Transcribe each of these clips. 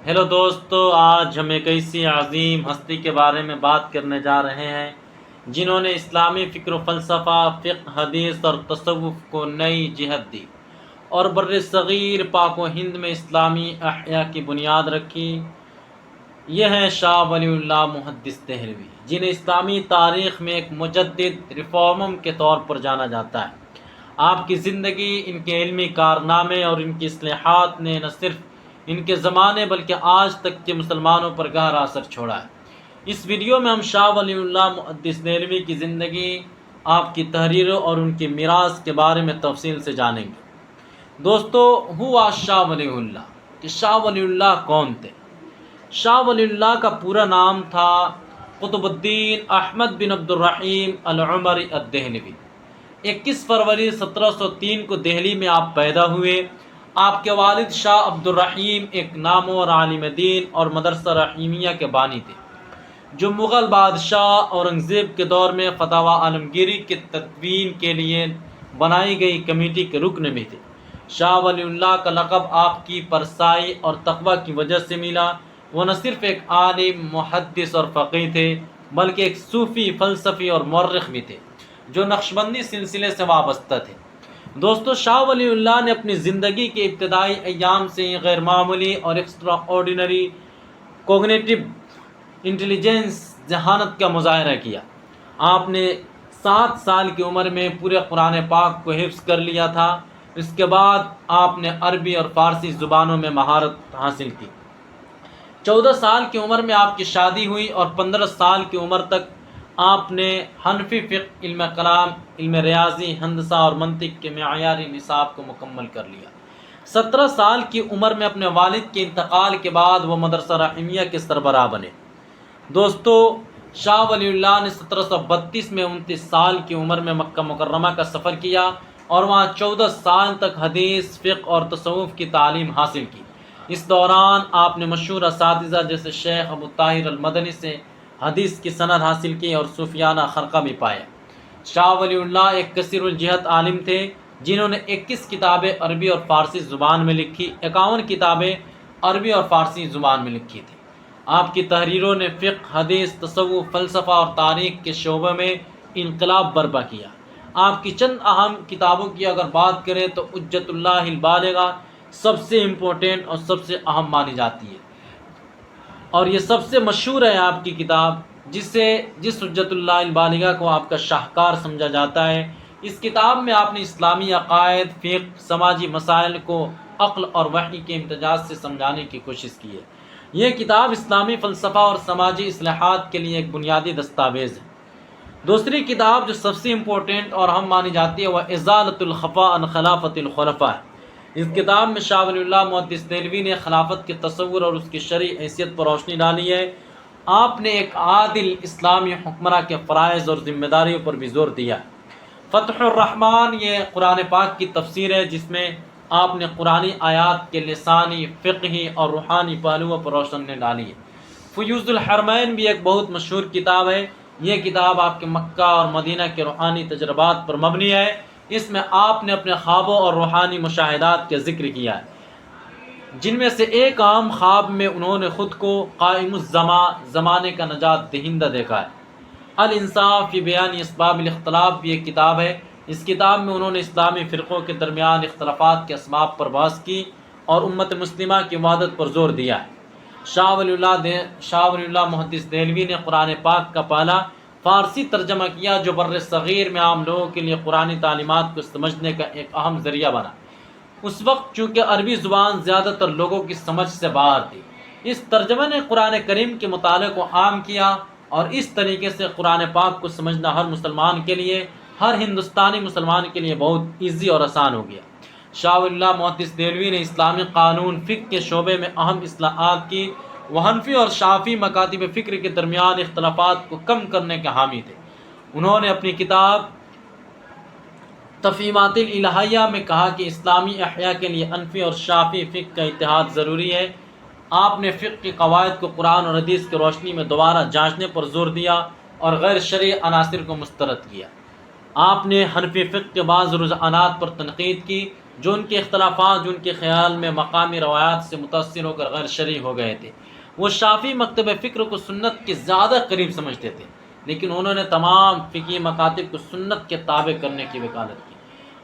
Hello دوستو، آج ہم ایک ایسی عظیم ہستی کے بارے میں بات کرنے جا رہے ہیں جنہوں نے اسلامی فکر و فلسفہ، فقہ، حدیث اور تصوف کو نئی جہت دی اور بر صغیر پاک و ہند میں اسلامی احیا کی بنیاد رکھی۔ یہ ہیں شاہ ولی اللہ محدث دہلوی، جنہیں اسلامی تاریخ میں ایک مجدد ریفارمر کے طور پر جانا جاتا ہے۔ آپ کی زندگی، ان کے علمی کارنامے اور ان کی اصلاحات نے نہ صرف ان کے زمانے بلکہ آج تک کے مسلمانوں پر گہرا اثر چھوڑا ہے۔ اس ویڈیو میں ہم شاہ ولی اللہ محدث دہلوی کی زندگی، آپ کی تحریروں اور ان کی میراث کے بارے میں تفصیل سے جانیں گے۔ دوستو، ہوا شاہ ولی اللہ کہ شاہ ولی اللہ کون تھے؟ شاہ ولی اللہ کا پورا نام تھا قطب الدین احمد بن عبد الرحیم العمری الدہلوی۔ 21 فروری 1703 کو دہلی میں آپ پیدا ہوئے۔ آپ کے والد شاہ عبد الرحیم ایک نامور عالم دین اور مدرسہ رحیمیہ کے بانی تھے، جو مغل بادشاہ اورنگزیب کے دور میں فتح عالمگیری کی تدوین کے لیے بنائی گئی کمیٹی کے رکن بھی تھے۔ شاہ ولی اللہ کا لقب آپ کی پرسائی اور تقوی کی وجہ سے ملا۔ وہ نہ صرف ایک عالم، محدث اور فقیہ تھے، بلکہ ایک صوفی، فلسفی اور مورخ بھی تھے جو نقشبندی سلسلے سے وابستہ تھے۔ دوستو، شاہ ولی اللہ نے اپنی زندگی کے ابتدائی ایام سے غیر معمولی اور ایکسٹرا آرڈینری کوگنیٹو انٹیلیجنس، ذہانت کا مظاہرہ کیا۔ آپ نے 7 سال کی عمر میں پورے قرآن پاک کو حفظ کر لیا تھا۔ اس کے بعد آپ نے عربی اور فارسی زبانوں میں مہارت حاصل کی۔ 14 سال کی عمر میں آپ کی شادی ہوئی اور 15 سال کی عمر تک آپ نے حنفی فقہ، علم کلام، علم ریاضی، ہندسہ اور منطق کے معیاری نصاب کو مکمل کر لیا۔ 17 سال کی عمر میں اپنے والد کے انتقال کے بعد وہ مدرسہ رحیمیہ کے سربراہ بنے۔ دوستو، شاہ ولی اللہ نے 1732 میں 29 سال کی عمر میں مکہ مکرمہ کا سفر کیا اور وہاں 14 سال تک حدیث، فقہ اور تصوف کی تعلیم حاصل کی۔ اس دوران آپ نے مشہور اساتذہ جیسے شیخ ابو طاہر المدنی سے حدیث کی سند حاصل کی اور صوفیانہ خرقہ بھی پایا۔ شاہ ولی اللہ ایک کثیر الجہت عالم تھے، جنہوں نے 21 کتابیں عربی اور فارسی زبان میں لکھی، 51 کتابیں عربی اور فارسی زبان میں لکھی تھیں۔ آپ کی تحریروں نے فقہ، حدیث، تصوف، فلسفہ اور تاریخ کے شعبے میں انقلاب برپا کیا۔ آپ کی چند اہم کتابوں کی اگر بات کریں تو حجت اللہ البالغہ سب سے امپورٹنٹ اور سب سے اہم مانی جاتی ہے، اور یہ سب سے مشہور ہے آپ کی کتاب، جس حجت اللہ البالغہ کو آپ کا شاہکار سمجھا جاتا ہے۔ اس کتاب میں آپ نے اسلامی عقائد، فقہ، سماجی مسائل کو عقل اور وحی کے امتزاج سے سمجھانے کی کوشش کی ہے۔ یہ کتاب اسلامی فلسفہ اور سماجی اصلاحات کے لیے ایک بنیادی دستاویز ہے۔ دوسری کتاب جو سب سے امپورٹنٹ اور اہم مانی جاتی ہے وہ ازالۃ الخفا عن خلافت الخلفاء ہے۔ اس کتاب میں شاہ ولی اللہ محدث دہلوی نے خلافت کے تصور اور اس کی شرعی حیثیت پر روشنی ڈالی ہے۔ آپ نے ایک عادل اسلامی حکمراں کے فرائض اور ذمہ داریوں پر بھی زور دیا ہے۔ فتح الرحمن یہ قرآن پاک کی تفسیر ہے، جس میں آپ نے قرآنی آیات کے لسانی، فقہی اور روحانی پہلوؤں پر روشنی ڈالی ہے۔ فیوض الحرمین بھی ایک بہت مشہور کتاب ہے۔ یہ کتاب آپ کے مکہ اور مدینہ کے روحانی تجربات پر مبنی ہے۔ اس میں آپ نے اپنے خوابوں اور روحانی مشاہدات کا ذکر کیا ہے، جن میں سے ایک عام خواب میں انہوں نے خود کو قائم زمانے کا نجات دہندہ دیکھا ہے۔ الانصاف فی بیان اسباب الاختلاف بھی ایک کتاب ہے۔ اس کتاب میں انہوں نے اسلامی فرقوں کے درمیان اختلافات کے اسباب پر بحث کی اور امت مسلمہ کی وحدت پر زور دیا ہے۔ شاہ ولی اللہ محدث دہلوی نے قرآن پاک کا پہلا فارسی ترجمہ کیا، جو بر صغیر میں عام لوگوں کے لیے قرآنی تعلیمات کو سمجھنے کا ایک اہم ذریعہ بنا۔ اس وقت چونکہ عربی زبان زیادہ تر لوگوں کی سمجھ سے باہر تھی، اس ترجمہ نے قرآن کریم کے مطالعے کو عام کیا، اور اس طریقے سے قرآن پاک کو سمجھنا ہر مسلمان کے لیے، ہر ہندوستانی مسلمان کے لیے بہت ایزی اور آسان ہو گیا۔ شاہ ولی اللہ محدث دہلوی نے اسلامی قانون، فقہ کے شعبے میں اہم اصلاحات کی۔ وہ حنفی اور شافعی مکاتب فکر کے درمیان اختلافات کو کم کرنے کے حامی تھے۔ انہوں نے اپنی کتاب تفہیمات الالہیہ میں کہا کہ اسلامی احیا کے لیے حنفی اور شافعی فقہ کا اتحاد ضروری ہے۔ آپ نے فقہ کی قواعد کو قرآن اور حدیث کی روشنی میں دوبارہ جانچنے پر زور دیا اور غیر شرعی عناصر کو مسترد کیا۔ آپ نے حنفی فقہ کے بعض رجحانات پر تنقید کی، جو ان کے اختلافات جو ان کے خیال میں مقامی روایات سے متاثر ہو کر غیر شرعی ہو گئے تھے۔ وہ شافعی مکتب فکر کو سنت کے زیادہ قریب سمجھتے تھے، لیکن انہوں نے تمام فقہی مکاتب کو سنت کے تابع کرنے کی وکالت کی۔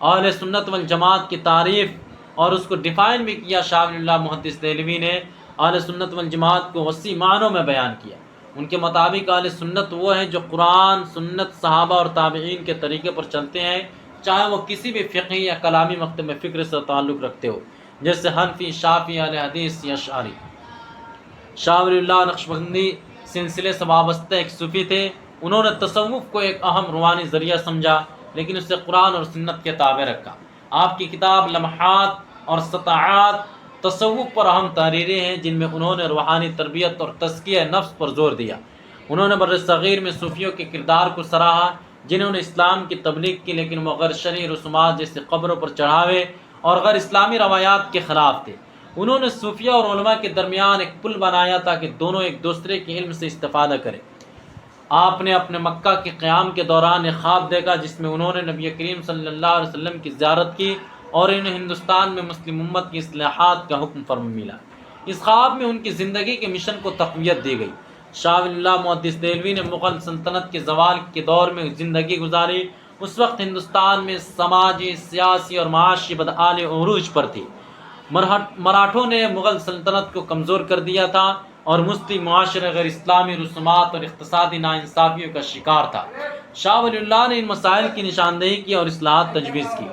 اہل سنت والجماعت کی تعریف اور اس کو ڈیفائن بھی کیا۔ شاہ ولی اللہ محدث دہلوی نے اہل سنت والجماعت کو وسیع معنوں میں بیان کیا۔ ان کے مطابق اہل سنت وہ ہیں جو قرآن، سنت، صحابہ اور تابعین کے طریقے پر چلتے ہیں، چاہے وہ کسی بھی فقہی یا کلامی مکتب فکر سے تعلق رکھتے ہو، جیسے حنفی، شافعی، اہل حدیث یا اشعری۔ شاہ ولی اللہ نقشبندی سلسلے سے وابستہ ایک صوفی تھے۔ انہوں نے تصوف کو ایک اہم روحانی ذریعہ سمجھا، لیکن اسے قرآن اور سنت کے تابع رکھا۔ آپ کی کتاب لمحات اور سطاعات تصوف پر اہم تحریریں ہیں، جن میں انہوں نے روحانی تربیت اور تزکیہ نفس پر زور دیا۔ انہوں نے بر صغیر میں صوفیوں کے کردار کو سراہا، جنہوں نے اسلام کی تبلیغ کی، لیکن وہ غیر شرعی رسومات جیسے قبروں پر چڑھاوے اور غیر اسلامی روایات کے خلاف تھے۔ انہوں نے صوفیہ اور علماء کے درمیان ایک پل بنایا تاکہ دونوں ایک دوسرے کے علم سے استفادہ کریں۔ آپ نے اپنے مکہ کے قیام کے دوران ایک خواب دیکھا جس میں انہوں نے نبی کریم صلی اللہ علیہ وسلم کی زیارت کی اور انہیں ہندوستان میں مسلم امت کی اصلاحات کا حکم فرما ملا۔ اس خواب میں ان کی زندگی کے مشن کو تقویت دی گئی۔ شاہ ولی اللہ محدث دہلوی نے مغل سلطنت کے زوال کے دور میں زندگی گزاری۔ اس وقت ہندوستان میں سماجی، سیاسی اور معاشی بدحالی عروج پر تھی۔ مراٹھوں نے مغل سلطنت کو کمزور کر دیا تھا اور مسلم معاشرہ غیر اسلامی رسومات اور اقتصادی ناانصافیوں کا شکار تھا۔ شاہ ولی اللہ نے ان مسائل کی نشاندہی کی اور اصلاحات تجویز کی۔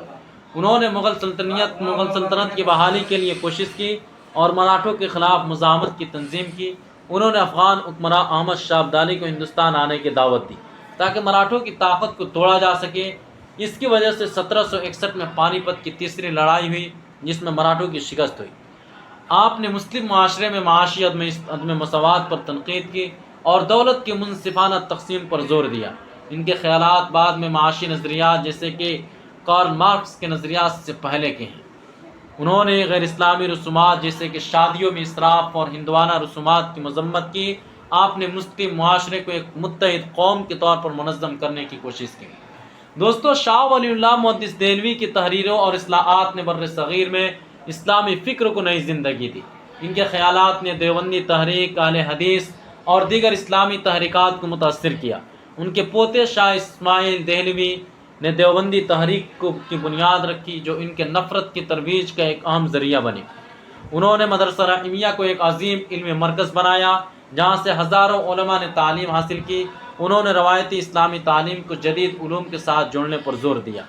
انہوں نے مغل سلطنت کی بحالی کے لیے کوشش کی اور مراٹھوں کے خلاف مزاحمت کی تنظیم کی۔ انہوں نے افغان حکمراں احمد شاہ ابدالی کو ہندوستان آنے کی دعوت دی تاکہ مراٹھوں کی طاقت کو توڑا جا سکے۔ اس کی وجہ سے 1761 میں پانی پت کی تیسری لڑائی ہوئی، جس میں مراٹھوں کی شکست ہوئی۔ آپ نے مسلم معاشرے میں معاشی عدم مساوات پر تنقید کی اور دولت کی منصفانہ تقسیم پر زور دیا۔ ان کے خیالات بعد میں معاشی نظریات جیسے کہ کارل مارکس کے نظریات سے پہلے کے ہیں۔ انہوں نے غیر اسلامی رسومات جیسے کہ شادیوں میں اسراف اور ہندوانہ رسومات کی مذمت کی۔ آپ نے مسلم معاشرے کو ایک متحد قوم کے طور پر منظم کرنے کی کوشش کی۔ دوستو، شاہ ولی اللہ محدث دہلوی کی تحریروں اور اصلاحات نے بر صغیر میں اسلامی فکر کو نئی زندگی دی۔ ان کے خیالات نے دیوبندی تحریک، اہل حدیث اور دیگر اسلامی تحریکات کو متاثر کیا۔ ان کے پوتے شاہ اسماعیل دہلوی نے دیوبندی تحریک کی بنیاد رکھی، جو ان کے نفرت کی ترویج کا ایک اہم ذریعہ بنی۔ انہوں نے مدرسہ رحیمیہ کو ایک عظیم علمی مرکز بنایا جہاں سے ہزاروں علماء نے تعلیم حاصل کی۔ انہوں نے روایتی اسلامی تعلیم کو جدید علوم کے ساتھ جوڑنے پر زور دیا۔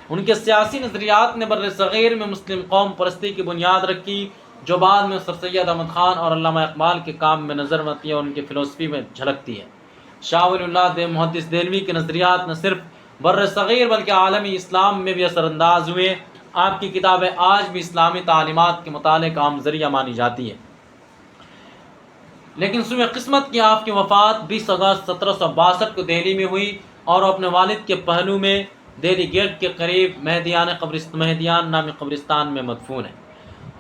ان کے سیاسی نظریات نے بر صغیر میں مسلم قوم پرستی کی بنیاد رکھی، جو بعد میں سر سید احمد خان اور علامہ اقبال کے کام میں نظر آتی ہے اور ان کی فلسفی میں جھلکتی ہے۔ شاہ ولی اللہ محدث دہلوی کے نظریات نہ صرف بر صغیر بلکہ عالمی اسلام میں بھی اثر انداز ہوئے۔ آپ کی کتابیں آج بھی اسلامی تعلیمات کے مطالعے کا عام ذریعہ مانی جاتی ہے۔ لیکن سوئے قسمت کی آپ کی وفات 20 اگست 1762 کو دہلی میں ہوئی اور وہ اپنے والد کے پہلو میں دہلی گیٹ کے قریب مہدیان نامی قبرستان میں مدفون ہے۔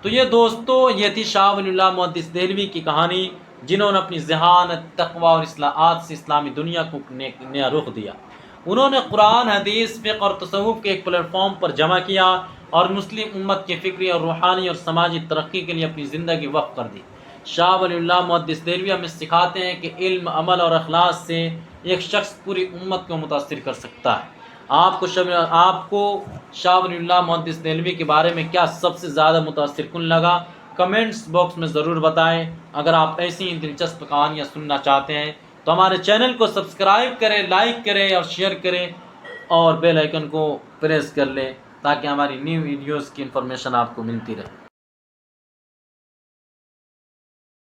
تو یہ دوستو، یہ تھی شاہ ولی اللہ محدث دہلوی کی کہانی، جنہوں نے اپنی ذہانت، تقوی اور اصلاحات سے اسلامی دنیا کو نیا رخ دیا۔ انہوں نے قرآن، حدیث، فقہ اور تصوف کے ایک پلیٹ فارم پر جمع کیا اور مسلم امت کی فکری اور روحانی اور سماجی ترقی کے لیے اپنی زندگی وقف کر دی۔ شاہ ولی اللہ محدث دہلوی ہمیں سکھاتے ہیں کہ علم، عمل اور اخلاص سے ایک شخص پوری امت کو متاثر کر سکتا ہے۔ آپ کو شاہ ولی اللہ محدث دہلوی کے بارے میں کیا سب سے زیادہ متاثر کن لگا؟ کمنٹس باکس میں ضرور بتائیں۔ اگر آپ ایسی ہی دلچسپ کہانیاں سننا چاہتے ہیں تو ہمارے چینل کو سبسکرائب کریں، لائک کریں اور شیئر کریں اور بیل آئیکن کو پریس کر لیں تاکہ ہماری نیو ویڈیوز کی انفارمیشن آپ کو ملتی رہے۔